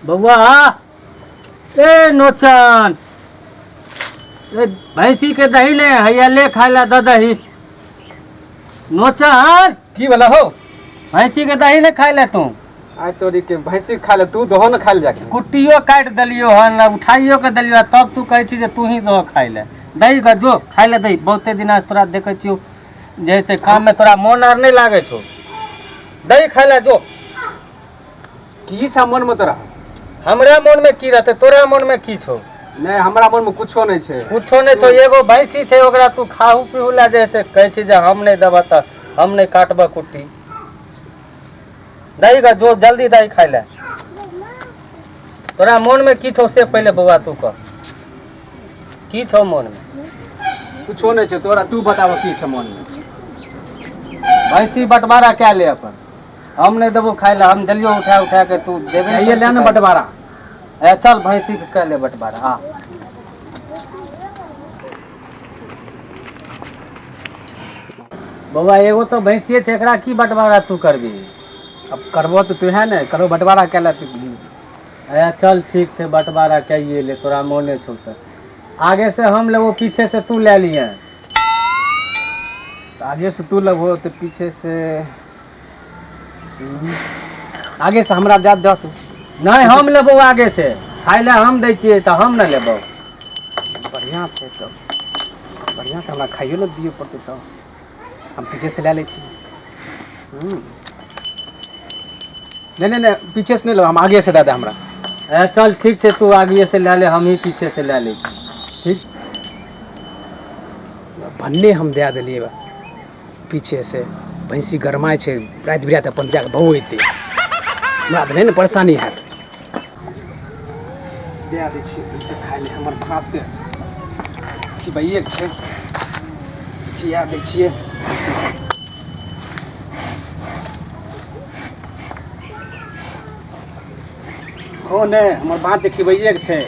बउआ ए नोचन ए भैंसी के दही ने हैया ले खाए ला दही। नोचन की वाला हो? भैंसी के दही ने खाए ले तू? आज तोरी के भैंसी खा ले, तू दहो न खा ले जाके। कुट्टियो काट दलियो हन, उठाइयो के दलियो, तब तू कहै छी जे तू ही दहो खाए ले। दही का जो खाए ले दही। बहुते दिन आज तोरा देखै छियो जैसे काम में तोरा मन आर नहीं लागे छो। दही खाए ले जो। की छा मन में तोरा? हमरा मन में की रहते, तोरा मन में की छो? नहीं, हमरा मन में कुछो नहीं छे। कुछो नहीं छो। एगो भैंसी छे, ओकरा तू खाहू पीहू ला जैसे कहै छी जे हम नहीं देबा त हम नहीं काटबा कुट्टी। दही का जो जल्दी दही खाए ले। तोरा मन में की छो से पहले बउआ तू कह, की छो मन में? कुछो नहीं छे। तोरा तू बताव की छे मन में? भैंसी बंटवारा क्या ले अपन? हम नहीं देबो खाए ले, हम दलियो उठा उठा के तू देबे ये ले न बंटवारा। ए चल भैंसी के कह ले बंटवारा। हां बउआ एगो तो भैंसिए छे, एकरा की बंटवारा तू करबी? अब करबो तो तू है न, करो बंटवारा क्या ले तू। ए चल ठीक छे, बंटवारा कहिए ले, तोरा मोने छो त। आगे से हम लेबो, पीछे से तू ले लिये। आगे से तू लगो तो पीछे से आगे से हमरा जात दे तू। नहीं हम लेबो आगे से, खाए ले हम दै छियै त हम न लेबो। बढ़िया छे तो बढ़िया तो हमरा खाइयो न दियो पड़ते तो हम पीछे से ले ले छी। नहीं नहीं पीछे से नहीं लो, हम आगे से दे दे हमरा। ए चल ठीक छे, तू आगे से ले ले, हम ही पीछे से ले ले। ठीक भन्ने हम दे दिलिए पीछे से। भैंसी गरमाए छे, रात बिरात अपन जाके बहु एते हमरा नहीं न परेशानी है। दे दे छी पीछे खाए ले हमर भात दे कि भैया छे खिया दे छिए। कौन है हमर बात देखी भैया छे।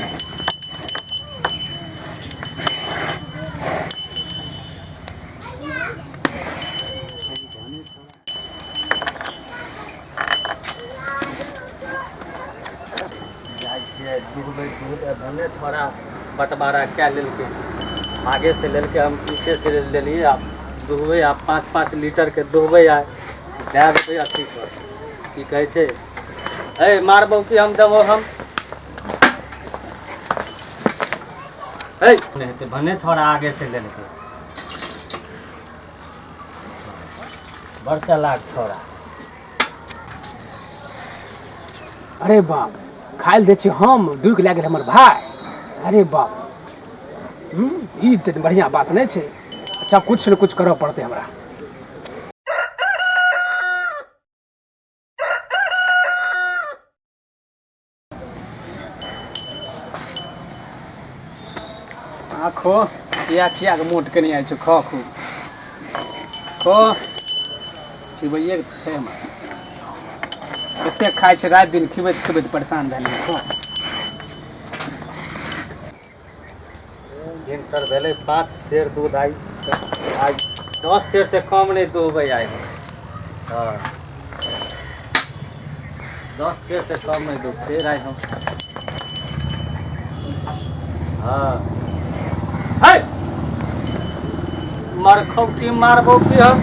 भने छोड़ा बंटवारा क्या लेलके, आगे से लेलके, हम पीछे से ले लिए। आप दुहबे, आप 5-5 लीटर के दुहबे आए दे देते अथी पर की कहे छे। ए मारबो कि हम देबो हम? ए नहीं ते भने छोड़ा आगे से लेलके, बड़ चालाक छोड़ा। अरे बाप खाइल दे छी हम, दुख लागे हमर भाई। अरे बाप ई तो बढ़िया बात नहीं छे। अच्छा कुछ न कुछ करो पड़ते हमरा। आखो खिया खिया के मोट के नहीं आइ छो। खो खूब खो खिबैये छे हमरा। कते खाए छे, रात दिन खिबैत खिबैत परेशान भेलिए। खो दिन सर भेले 5 सेर दूध आई, आज 10 सेर से कम नहीं दुहबे आए। हाँ 10 सेर से कम नहीं दूध फिर आए हम। हाँ है मरखौ की मारबो की हम?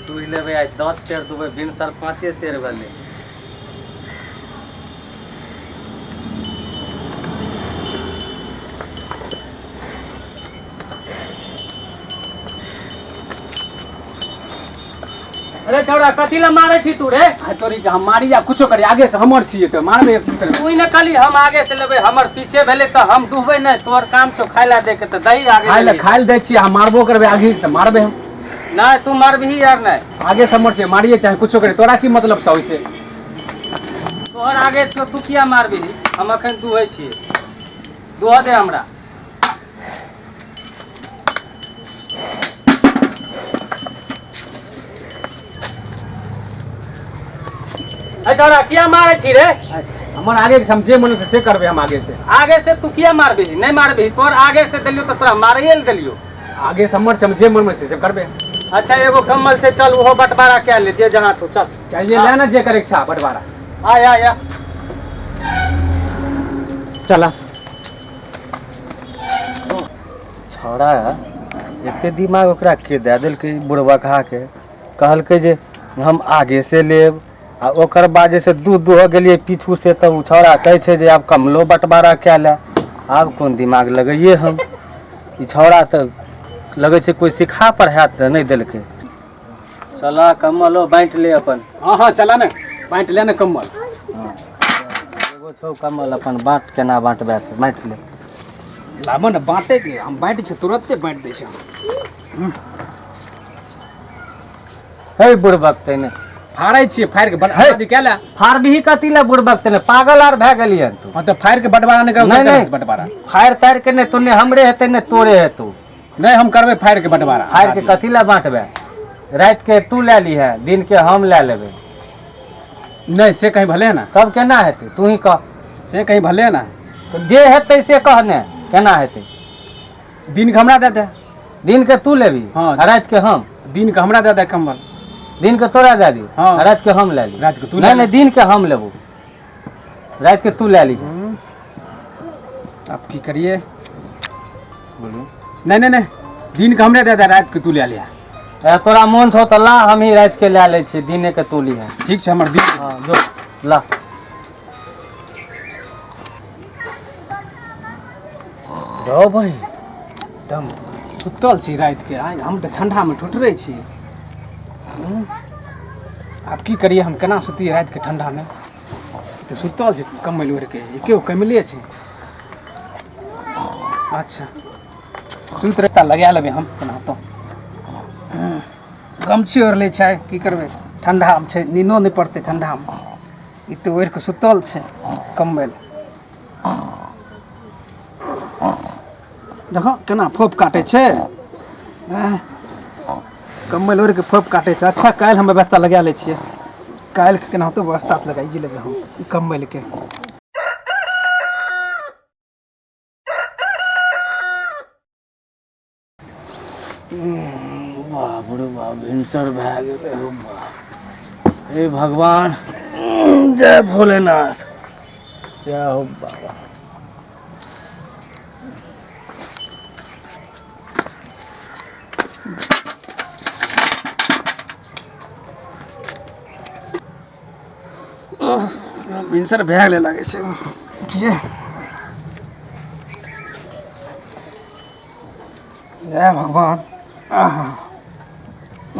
तू लेबे आज 10 सेर दुबे, बिन सर 5 सेर भेले। अरे छौड़ा कथी ला मारे छी तू रे? आ तोरी के हम मारी या कुछो करी, आगे से हमर छिए तो मारबे एक दूसरे। तू न कली हम आगे से लेबे, हमर पीछे भेले त हम दुहबे न। तोर काम छो खाइला दे के, त दही आगे खाइल दे छी, हम मारबो करबे आगे से मारबे हम। नहीं तू मारबही यार नहीं। आगे से हमर छिए, मारिए चाहे कुछो करे, तोरा की मतलब छ ओइसे? तोहर आगे छो, तू किया मारबही? हम अखन दुहै छी, दुह दे हमरा। छौड़ा किया मारे छी रे? हमर आगे के हम जे मन से करबे हम आगे से। आगे से तू किया मारबही? नहीं मारबही, तोर आगे से दलियो तो तोरा मारिए ले दलियो। आगे से हमर जे मन में से करबे। अच्छा एगो कम्बल से चल, वो बंटवारा क्या ले जे जहाँ छो चल। क्या ये लेना जे करे इच्छा बंटवारा? आ चला छौड़ा एते दिमाग ओकरा के दे देलकै बुढ़वा कहा के कहलकै जे हम आगे से लेब आ ओकर बाद जैसे दूध दुह गेलिए पीछू से तब छौड़ा कहै छै जे आब कमलो बंटवारा कए ले। आब कोन दिमाग लगैए हम ई छौड़ा तऽ लगै छै कोई सिखा पढ़ाए तऽ नहीं देलकै। चला कमलो बाँटि ले अपन। हाँ चला ने बाँट ले ने कम्बल। एगो छौ कमल अपन बाँट केना बाँटबे से बाँटि ले। लाबो ने बाँटे के हम बाँटै छी तुरंते बाँटि दै छी। हे बुढ़बक तैने फाड़ै छियै फाड़ि के बटवारा क्या ले फाड़बिही कथी ले बुढ़बक तैने पागल आर भए गेलियै तू। हाँ तो फाड़ि के बंटवारा नहीं करब नहीं बंटवारा फाड़ि ताड़ि के ने तू ने हमरे हेतै ने तोरे हेतौ। नहीं हम करबे फाड़ि के बंटवारा। फाड़ि के कथी ले बाँटबे रात के तू ले लीहे दिन के हम ले लेबै। नहीं से कहीं भले है ना तब केना हेतै तू ही कह। से कहीं भले है ना तो जे हेतै से कहने केना हेतै। दिन के हमरा दे दे। दिन के तू लेबी हाँ रात के हम। दिन के हमरा दे दे कम्बल। दिन के तोरा दे दी हाँ रात के हम ले ली। रात के तू नहीं दिन के हम लेबू रात के तू ले ली। अब की करिए बोलू नहीं दिन के हमरे दे दे रात के तू ले लिया। तोरा मोन छौ तो ला हम ही रात के ले ले छी दिने के तू ली है। ठीक है हमर दिन हाँ जो ला रहो भाई एकदम सुतल छी रात के आइ हम तो ठंडा में ठुठरै छी। आब की करिए हम केना सुतिए रात के ठंडा में तो सुतल छी कम्बल ओढ़ के एके कमले छै। अच्छा सुत रास्ता लगा लेबै हम केना तो गमछी ओढ़ ले छै की करबै ठंडा में छै नीनो नहीं पड़तै ठंडा में ई तो ओढ़ के सुतल छै कम्बल। देखो केना फोप काटे छै कम्बल ओढ़ के फोप काटे छै। अच्छा काल्हि हम व्यवस्था लगा लै छियै काल्हि के केना तो व्यवस्था लगाइए लेबै हम ई कम्बल के। बाप रे बाप भिनसर भए गेलै हो बा। हे भगवान जय भोलेनाथ जय हो बाबा। भिनसर भए गेलै लागै छै जय भगवान।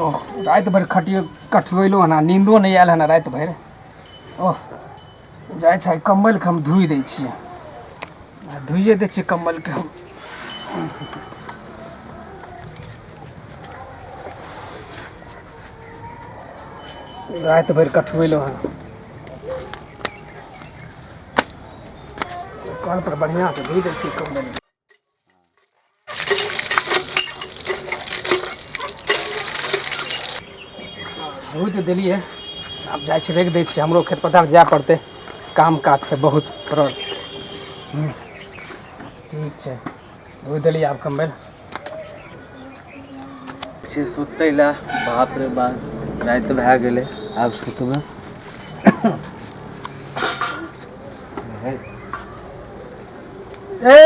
ओह रात भरि कटबैलो हन नींदो नहीं आयल हन रात भरि। ओह जाइ छै कम्बल के हम धोइ दै छियै धोइए दै छियै कम्बल के हम। रात भरि कटबैलो हन कल पर बढ़िया से धोइ दै छियै कम्बल। धोइ तो देलिए आब जाइ छी राखि दै छियै हमरो खेत पथार जाय पड़तै काम काज से बहुत पड़ल। ठीक छै धोइ देलिए आब कम्बल से सुतै ला बाप रे बाप रात भए गेलै आब सुतबै। ए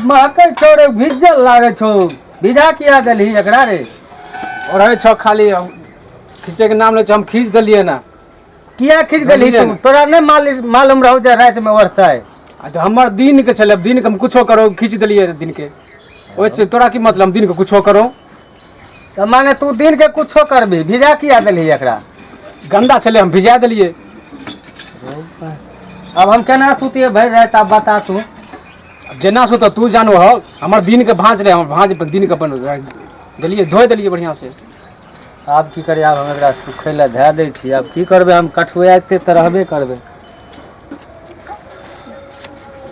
महकै छौ रे भिजल लागै छौ भिजा किया देलही एकरा रे। और छौ खाली खींचे के नाम ले हम खींच दिलिए ना। किया खींच देलही तू तोरा नहीं मालूम रहौ जे रात में ओढ़तै। तो हमर दिन के चले दिन के हम कुछो करो खींच दिलिए दिन के ओइसे तोरा की मतलब दिन के कुछो करो तो माने तू दिन के कुछो करबी भिजा किया देलही एकरा। गंदा चले हम भिजा दिलिए। अब हम केना सुतिए भरि रात आप बता तू। जेना सो तो तू जानो हो हमर दिन के भाँज रहे हम भाँज दिन के अपन दिलिए धोइ दिलिए बढ़िया से। आब की करिए आब हम एकरा सुखै लए धए दै छी आब की करबै हम कठुआते तऽ रहबे करबै।